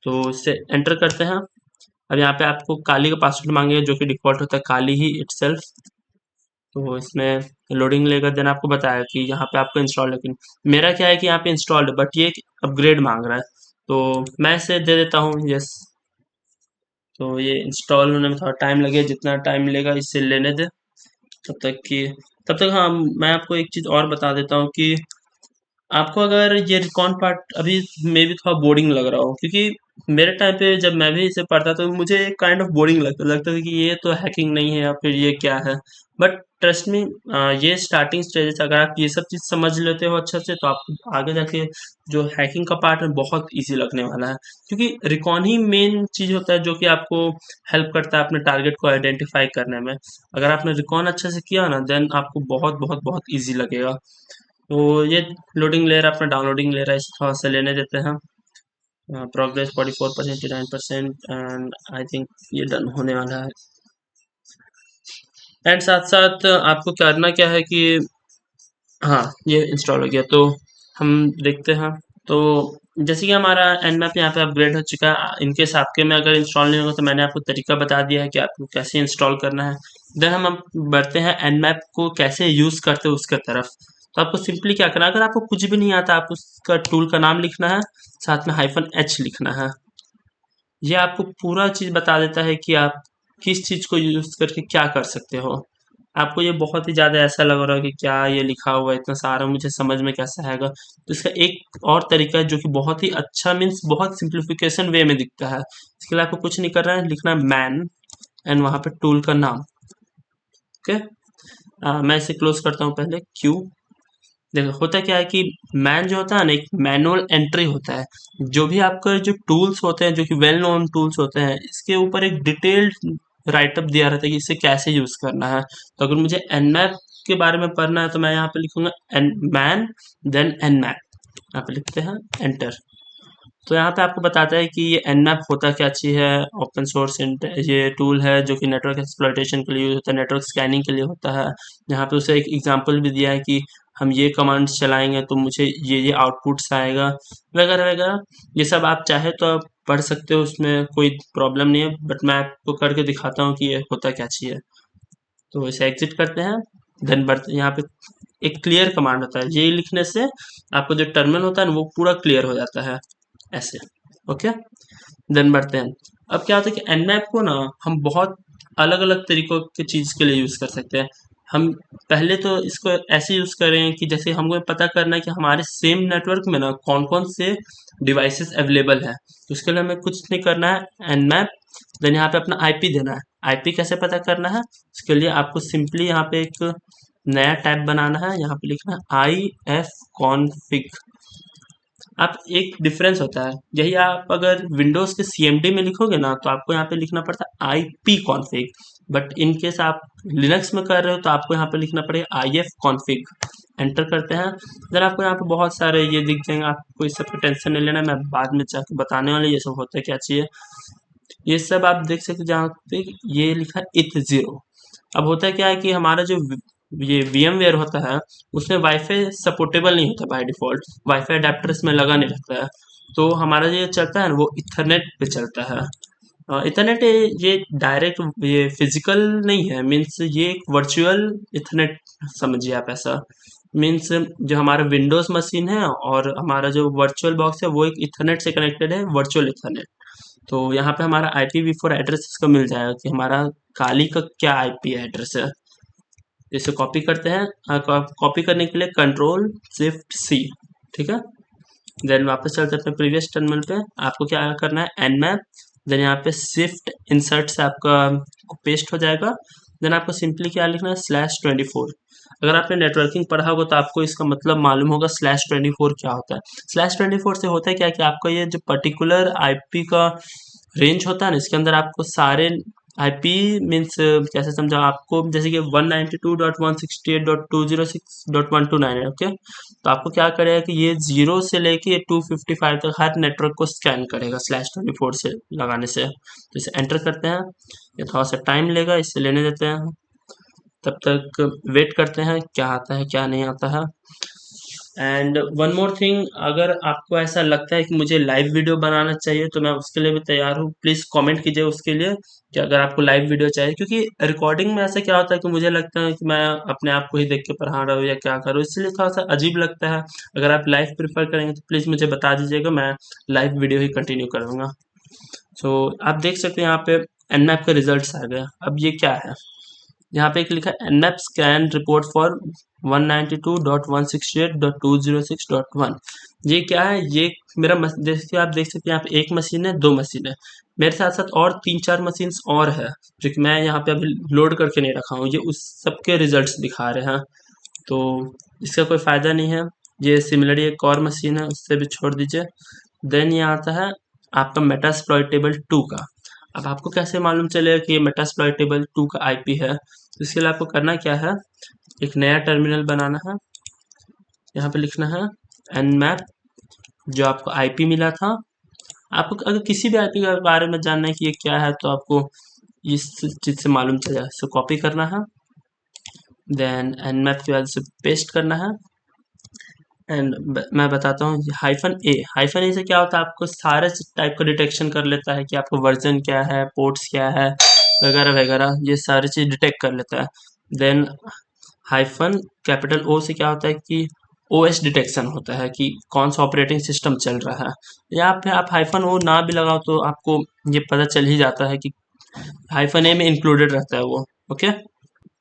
A: तो इसे एंटर करते हैं। अब यहाँ पे आपको काली का पासवर्ड मांगेगा, जो कि डिफॉल्ट होता है काली ही इटसेल्फ। तो इसमें लोडिंग लेगा, देन आपको बताया कि यहाँ पे आपको इंस्टॉल, लेकिन मेरा क्या है कि यहाँ पे इंस्टॉल्ड है, बट ये अपग्रेड मांग रहा है, तो मैं इसे दे देता हूँ यस। तो ये इंस्टॉल होने में थोड़ा टाइम लगे, जितना टाइम लेगा इससे लेने दे तब तक कि तब तक। हाँ, मैं आपको एक चीज़ और बता देता हूँ कि आपको अगर ये रिकॉन पार्ट अभी मे भी थोड़ा बोरिंग लग रहा हो, क्योंकि मेरे टाइम पे जब मैं भी इसे पढ़ता तो मुझे काइंड ऑफ बोरिंग लगता था कि ये तो हैकिंग नहीं है या फिर ये क्या है। बट ट्रस्ट मी, ये स्टार्टिंग स्टेजेस अगर आप ये सब चीज़ समझ लेते हो अच्छे से तो आपको आगे जाके जो हैकिंग का पार्ट है बहुत इजी लगने वाला है, क्योंकि रिकॉन ही मेन चीज़ होता है जो कि आपको हेल्प करता है अपने टारगेट को आइडेंटिफाई करने में। अगर आपने रिकॉन अच्छे से किया ना देन आपको बहुत बहुत बहुत ईजी लगेगा। तो ये लोडिंग लेयर अपना डाउनलोडिंग ले रहा है, इसे थोड़ा सा लेने देते हैं। प्रोग्रेस 44%, 89% एंड आई थिंक ये डन होने वाला है। एंड साथ साथ आपको करना क्या है कि हाँ, ये इंस्टॉल हो गया तो हम देखते हैं। तो जैसे कि हमारा nmap यहाँ पे अपग्रेड हो चुका है, इनकेस आपके में अगर इंस्टॉल नहीं होगा तो मैंने आपको तरीका बता दिया है कि आपको कैसे इंस्टॉल करना है। देन हम अब बढ़ते हैं nmap को कैसे यूज़ करते हैं उसके तरफ। तो आपको सिंपली क्या करना है, अगर आपको कुछ भी नहीं आता आप उसका टूल का नाम लिखना है, साथ में -h लिखना है। ये आपको पूरा चीज़ बता देता है कि आप किस चीज़ को यूज़ करके क्या कर सकते हो। आपको ये बहुत ही ज़्यादा ऐसा लग रहा है कि क्या ये लिखा हुआ है इतना सारा, मुझे समझ में कैसे आएगा। तो इसका एक और तरीका है जो कि बहुत ही अच्छा मीन्स बहुत सिंप्लीफिकेशन वे में दिखता है। इसके लिए आपको कुछ नहीं करना है, लिखना है मैन एंड वहाँ पे टूल का नाम। ओके, मैं इसे क्लोज करता हूँ पहले। क्यू देखो होता क्या है कि मैन जो होता है ना एक मैनुअल एंट्री होता है। जो भी आपके जो टूल्स होते हैं जो कि वेल नोन टूल्स होते हैं इसके ऊपर एक डिटेल्ड राइटअप दिया रहता है कि इसे कैसे यूज करना है। तो अगर मुझे nmap के बारे में पढ़ना है तो मैं यहाँ पे लिखूंगा मैन देन nmap, यहाँ पे लिखते हैं एंटर। तो यहाँ पे आपको बताता है कि ये nmap होता क्या चीज़ है। ओपन सोर्स ये टूल है जो कि नेटवर्क एक्सप्लॉइटेशन के लिए यूज होता है, नेटवर्क स्कैनिंग के लिए होता है। यहाँ पे उसे एक एग्जांपल भी दिया है कि हम ये कमांड्स चलाएंगे तो मुझे ये आउटपुट्स आएगा वगैरह वगैरह। ये सब आप चाहे तो आप पढ़ सकते हो, उसमें कोई प्रॉब्लम नहीं है, बट मैं आपको करके दिखाता हूँ कि ये होता क्या चीज़ है। तो इसे एग्जिट करते हैं। देन बढ़ते यहाँ पे एक क्लियर कमांड होता है, ये लिखने से आपको जो टर्मिनल होता है ना वो पूरा क्लियर हो जाता है ऐसे। ओके, देन बढ़ते हैं। अब क्या होता है कि nmap को ना हम बहुत अलग अलग तरीकों की चीज़ के लिए यूज़ कर सकते हैं। हम पहले तो इसको ऐसे यूज़ करें कि जैसे हमको पता करना है कि हमारे सेम नेटवर्क में ना कौन कौन से डिवाइसेस अवेलेबल है। तो उसके लिए हमें कुछ नहीं करना है, nmap देन यहाँ पे अपना आईपी देना है। आईपी कैसे पता करना है, उसके लिए आपको सिंपली यहाँ पे एक नया टैब बनाना है, यहाँ पे लिखना है ifconfig। आप एक डिफरेंस होता है, यही आप अगर विंडोज़ के सीएमडी में लिखोगे ना तो आपको यहाँ पे लिखना पड़ता है IP config, but in case आप लिनक्स में कर रहे हो तो आपको यहाँ पे लिखना पड़ेगा आईएफ कॉन्फ़िग। एंटर करते हैं। देन आपको यहाँ पे बहुत सारे ये दिख जाएंगे, आपको इस सब की टेंशन नहीं लेना, मैं बाद में जाके बताने वाला ये सब होता है क्या चाहिए। ये सब आप देख सकते जहाँ पे ये लिखा है इथ जीरो। अब होता है क्या है कि हमारा जो ये VMware होता है उसमें वाईफाई सपोर्टेबल नहीं होता बाय डिफ़ॉल्ट, वाईफाई अडेप्टर इसमें लगा नहीं रहता है। तो हमारा ये चलता है ना वो इथरनेट पे चलता है। इथरनेट ये डायरेक्ट ये फिजिकल नहीं है, मीन्स ये एक वर्चुअल इथरनेट समझिए आप ऐसा। मीन्स जो हमारा विंडोज़ मशीन है और हमारा जो वर्चुअल बॉक्स है वो एक इथरनेट से कनेक्टेड है, वर्चुअल इथरनेट। तो यहाँ पे हमारा IPv4 एड्रेस इसको मिल जाएगा कि हमारा काली का क्या IP एड्रेस है। इसे कॉपी करते हैं, कॉपी करने के लिए Ctrl+Shift+C, ठीक है। देन वापस चलते हैं अपने प्रीवियस टर्मिनल पे। आपको क्या करना है nmap, देन यहाँ पे शिफ्ट इंसर्ट से आपका पेस्ट हो जाएगा। देन आपको सिंपली क्या लिखना है /24। अगर आपने नेटवर्किंग पढ़ा होगा तो आपको इसका मतलब मालूम होगा /24 क्या होता है। /24 से होता है क्या कि आपका ये जो पर्टिकुलर आईपी का रेंज होता है ना इसके अंदर आपको सारे आईपी मीन्स कैसे समझा आपको, जैसे कि 192.168.206.129 है। ओके, तो आपको क्या करेगा कि ये 0 से लेके 255 तक हर नेटवर्क को स्कैन करेगा /24 से लगाने से। तो इसे एंटर करते हैं, ये थोड़ा सा टाइम लेगा, इसे लेने देते हैं। तब तक वेट करते हैं क्या आता है क्या नहीं आता है। एंड वन मोर थिंग, अगर आपको ऐसा लगता है कि मुझे लाइव वीडियो बनाना चाहिए तो मैं उसके लिए भी तैयार हूँ। प्लीज़ कमेंट कीजिए उसके लिए कि अगर आपको लाइव वीडियो चाहिए, क्योंकि रिकॉर्डिंग में ऐसा क्या होता है कि मुझे लगता है कि मैं अपने आप को ही देख के पढ़ा रहा हूँ या क्या करूँ, इसलिए थोड़ा सा अजीब लगता है। अगर आप लाइव प्रेफर करेंगे तो प्लीज़ मुझे बता दीजिएगा, मैं लाइव वीडियो ही कंटिन्यू करूँगा। सो आप देख सकते हैं यहाँ पे एनमैप के रिजल्ट्स आ गए। अब ये क्या है, यहाँ पे एक लिखा है एनमैप स्कैन रिपोर्ट फॉर 192.168.206.1। ये क्या है, ये मेरा जैसे आप देख सकते हैं यहाँ पे एक मशीन है, दो मशीन है, मेरे साथ साथ और 3-4 मशीन्स और है जो कि मैं यहाँ पे अभी लोड करके नहीं रखा हूँ, ये उस सबके रिजल्ट्स दिखा रहे हैं। तो इसका कोई फ़ायदा नहीं है। ये सिमिलरली एक और मशीन है, उससे भी छोड़ दीजिए। देन ये आता है आपका मेटास्प्लॉइटेबल 2 का। अब आपको कैसे मालूम चलेगा कि ये मेटास्प्लॉइटेबल 2 का आईपी है, तो इसके लिए आपको करना क्या है, एक नया टर्मिनल बनाना है, यहाँ पे लिखना है nmap जो आपको आईपी मिला था। आपको अगर किसी भी आईपी के बारे में जानना है कि ये क्या है तो आपको इस चीज़ से मालूम चल जाएगा। इसको कॉपी करना है, देन nmap के बाद इसे पेस्ट करना है एंड मैं बताता हूँ हाइफन ए से क्या होता है, आपको सारे टाइप का डिटेक्शन कर लेता है कि आपको वर्जन क्या है, पोर्ट्स क्या है, वगैरह वगैरह, ये सारी चीज़ डिटेक्ट कर लेता है। देन हाइफन कैपिटल ओ से क्या होता है कि ओएस डिटेक्शन होता है कि कौन सा ऑपरेटिंग सिस्टम चल रहा है। या फिर आप हाइफन ओ ना भी लगाओ तो आपको ये पता चल ही जाता है कि हाइफन ए में इंक्लूडेड रहता है वो। ओके,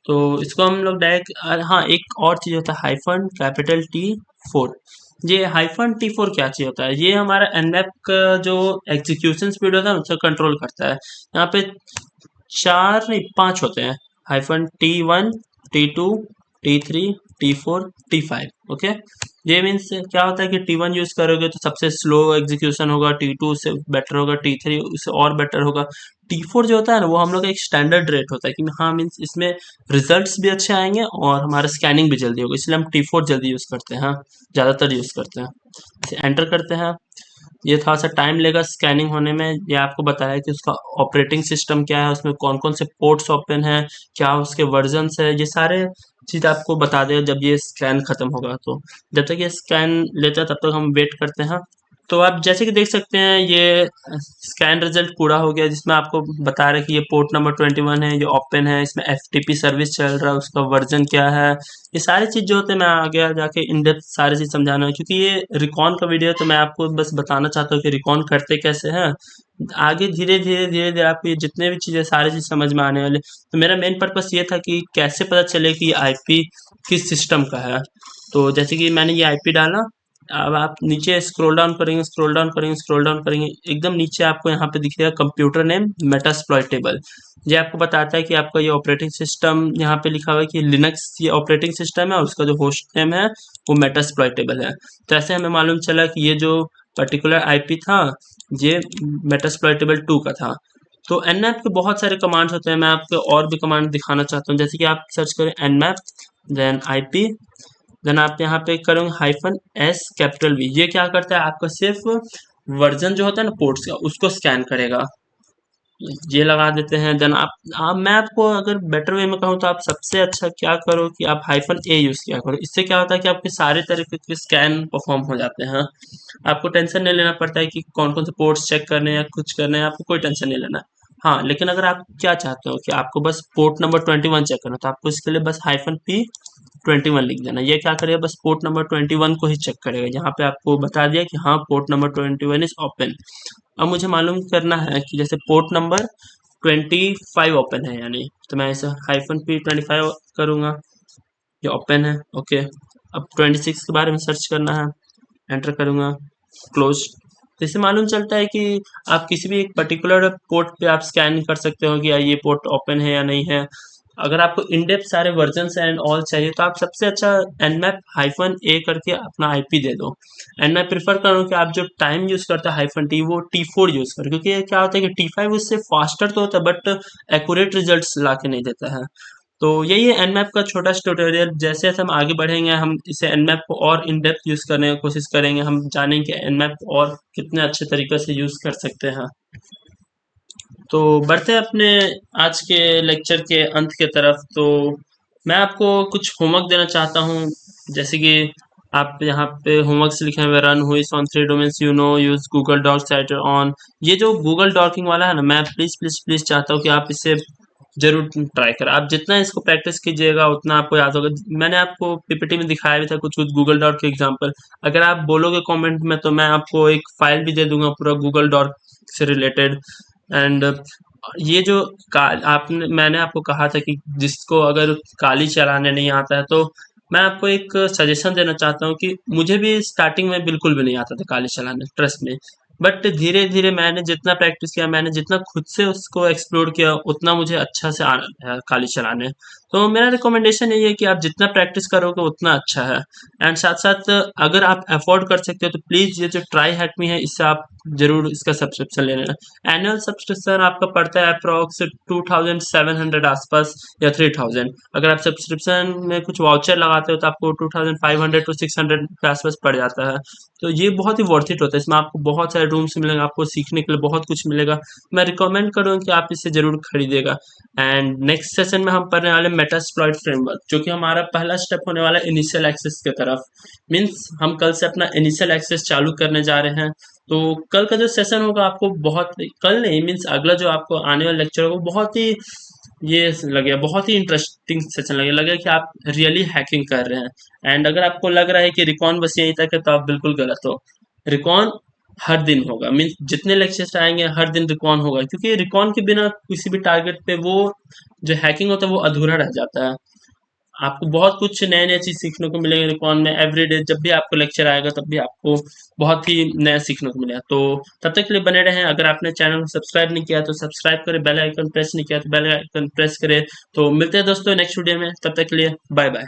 A: तो इसको हम लोग डायरेक्ट, हाँ एक और चीज़ होता है हाइफन कैपिटल T4। ये हाइफन T4 क्या चीज़ होता है, ये हमारा nmap का जो एग्जीक्यूशन स्पीड होता है उसको कंट्रोल करता है। यहाँ पे 4 नहीं 5 होते हैं, hyphen T1, T2, T3, T4, T5। Okay, ये मीन्स क्या होता है कि T1 यूज़ करोगे तो सबसे स्लो एग्जीक्यूशन होगा, T2 उससे बेटर होगा, T3 उससे और बेटर होगा, T4 जो होता है ना वो हम लोग का एक स्टैंडर्ड रेट होता है कि हाँ मीन्स इसमें रिजल्ट्स भी अच्छे आएंगे और हमारा स्कैनिंग भी जल्दी होगा, इसलिए हम T4 जल्दी यूज़ करते हैं, हाँ ज़्यादातर यूज़ करते हैं। इसे एंटर करते हैं, ये थोड़ा सा टाइम लेगा स्कैनिंग होने में। ये आपको बताया कि उसका ऑपरेटिंग सिस्टम क्या है, उसमें कौन कौन से पोर्ट्स ओपन है, क्या उसके वर्जन्स है, ये सारे चीज़ आपको बता देगा जब ये स्कैन ख़त्म होगा। तो जब तक ये स्कैन लेता है तब तक हम वेट करते हैं। तो आप जैसे कि देख सकते हैं ये स्कैन रिजल्ट पूरा हो गया, जिसमें आपको बता रहा है कि ये पोर्ट नंबर 21 है, ये ओपन है, इसमें एफटीपी सर्विस चल रहा है, उसका वर्जन क्या है, ये सारी चीज़ जो होते हैं मैं आगे जाके इन डेप्थ सारी चीज़ समझाना है। क्योंकि ये रिकॉन का वीडियो है तो मैं आपको बस बताना चाहता हूँ कि रिकॉन करते कैसे हैं। आगे धीरे धीरे आपको ये जितने भी चीज़ें सारी चीज़ समझ में आने वाले। तो मेरा मेन पर्पस ये था कि कैसे पता चले कि ये आईपी किस सिस्टम का है। तो जैसे कि मैंने ये आईपी डाला, अब आप नीचे स्क्रॉल डाउन करेंगे, स्क्रॉल डाउन करेंगे, स्क्रॉल डाउन करेंगे, एकदम नीचे आपको यहाँ पे दिखेगा कंप्यूटर नेम मेटास्प्लॉइटेबल। ये आपको बताता है कि आपका ये ऑपरेटिंग सिस्टम, यहाँ पे लिखा हुआ है कि लिनक्स ये ऑपरेटिंग सिस्टम है और उसका जो होस्ट नेम है वो मेटास्प्लॉइटेबल है। तो ऐसे हमें मालूम चला कि ये जो पर्टिकुलर आईपी था ये मेटास्प्लॉइटेबल 2 का था। तो nmap के बहुत सारे कमांड्स होते हैं, मैं आपको और भी कमांड दिखाना चाहता हूँ। जैसे कि आप सर्च करें nmap देन IP, देन आप यहाँ पे करोगे हाइफन S कैपिटल V। ये क्या करता है, आपका सिर्फ वर्जन जो होता है ना पोर्ट्स का उसको स्कैन करेगा। ये लगा देते हैं। देन आप मैं आपको अगर बेटर वे में कहूँ तो आप सबसे अच्छा क्या करो कि आप हाइफन ए यूज़ किया करो। इससे क्या होता है कि आपके सारे तरीके के स्कैन परफॉर्म हो जाते हैं। आपको टेंशन नहीं लेना पड़ता है कि कौन कौन से पोर्ट्स चेक करने हैं या कुछ करने हैं, आपको कोई टेंशन नहीं लेना। हाँ लेकिन अगर आप क्या चाहते हो कि आपको बस पोर्ट नंबर 21 चेक करना, तो आपको इसके लिए बस -P21 लिख देना। ये क्या करेगा, बस पोर्ट नंबर 21 को ही चेक करेगा। यहाँ पे आपको बता दिया कि हाँ पोर्ट नंबर 21 इज ओपन। अब मुझे मालूम करना है कि जैसे पोर्ट नंबर 25 ओपन है यानी, तो मैं ऐसा -P25 करूँगा, ये ओपन है। ओके, अब 26 के बारे में सर्च करना है, एंटर करूँगा, क्लोज। तो इससे मालूम चलता है कि आप किसी भी एक पर्टिकुलर पोर्ट पे आप स्कैन कर सकते हो कि यार ये पोर्ट ओपन है या नहीं है। अगर आपको इन डेप्थ सारे वर्जन्स एंड ऑल चाहिए तो आप सबसे अच्छा nmap -a करके अपना आईपी दे दो। एंड मैं प्रेफर करूँ कि आप जो टाइम यूज़ करते हैं -t वो T4 यूज़ करें, क्योंकि ये क्या होता है कि T5 उससे फास्टर तो होता है बट एक्यूरेट रिजल्ट्स ला के नहीं देता है। तो यही है nmap का छोटा सा ट्यूटोरियल। जैसे जैसे हम आगे बढ़ेंगे हम इसे nmap को और इन डेप्थ यूज़ करने की कोशिश करेंगे, हम जानेंगे कि nmap को और कितने अच्छे तरीके से यूज़ कर सकते हैं। तो बढ़ते हैं अपने आज के लेक्चर के अंत के तरफ। तो मैं आपको कुछ होमवर्क देना चाहता हूँ। जैसे कि आप यहाँ पे होमवर्क से लिखे हुए रन हुई on 3 domains you know, use Google Docs writer on. ये जो गूगल डॉकिंग वाला है ना, मैं प्लीज़ प्लीज़ प्लीज़ चाहता हूँ कि आप इसे ज़रूर ट्राई करें। आप जितना इसको प्रैक्टिस कीजिएगा उतना आपको याद होगा। मैंने आपको पीपीटी में दिखाया भी था कुछ कुछ गूगल डॉट के एग्जांपल। अगर आप बोलोगे कमेंट में तो मैं आपको एक फाइल भी दे दूंगा पूरा गूगल डॉट से रिलेटेड। एंड ये जो मैंने आपको कहा था कि जिसको अगर काली चलाने नहीं आता है, तो मैं आपको एक सजेशन देना चाहता हूँ कि मुझे भी स्टार्टिंग में बिल्कुल भी नहीं आता था काली चलाने, ट्रस्ट में। बट धीरे धीरे मैंने जितना प्रैक्टिस किया, मैंने जितना खुद से उसको एक्सप्लोर किया, उतना मुझे अच्छा से आ रहा है काली चलाने। तो मेरा रिकमेंडेशन यही है कि आप जितना प्रैक्टिस करोगे उतना अच्छा है। एंड साथ साथ अगर आप अफोर्ड कर सकते हो तो प्लीज़ ये जो ट्राई हैक मी है, इससे आप जरूर इसका सब्सक्रिप्शन ले लेना। एनुअल सब्सक्रिप्शन आपका पड़ता है अप्रॉक्स 2700 आसपास या 3000। अगर आप सब्सक्रिप्शन में कुछ वाउचर लगाते हो तो आपको 2500 टू 600 के आसपास पड़ जाता है। तो ये बहुत ही वर्थ इट होता है, इसमें आपको बहुत सारे रूम्स मिलेंगे, आपको सीखने के लिए बहुत कुछ मिलेगा। मैं रिकमेंड करूँगा कि आप इसे ज़रूर खरीदिएगा। एंड नेक्स्ट सेशन में हम पढ़ने वाले मेटास्प्लॉइट फ्रेमवर्क, जो कि हमारा पहला स्टेप होने वाला है इनिशियल एक्सेस की तरफ। मीन्स हम कल से अपना इनिशियल एक्सेस चालू करने जा रहे हैं। तो कल का जो सेशन होगा आपको बहुत, कल नहीं मीन्स अगला जो आपको आने वाला लेक्चर होगा, बहुत ही ये लगे, बहुत ही इंटरेस्टिंग सेशन लगेगा कि आप रियली हैकिंग कर रहे हैं। एंड अगर आपको लग रहा है कि रिकॉन बस यहीं तक है, तो आप बिल्कुल गलत हो। रिकॉन हर दिन होगा, मीन्स जितने लेक्चर्स आएंगे हर दिन रिकॉन होगा, क्योंकि रिकॉन के बिना किसी भी टारगेट पे वो जो हैकिंग होता है वो अधूरा रह जाता है। आपको बहुत कुछ नए नए चीज़ सीखने को मिलेंगे रिकॉन में। एवरीडे जब भी आपको लेक्चर आएगा तब भी आपको बहुत ही नया सीखने को मिलेगा। तो तब तक के लिए बने रहें। अगर आपने चैनल को सब्सक्राइब नहीं किया तो सब्सक्राइब करें, बेल आइकन प्रेस नहीं किया तो बेल आइकन प्रेस करें। तो मिलते हैं दोस्तों नेक्स्ट वीडियो में, तब तक के लिए बाय बाय।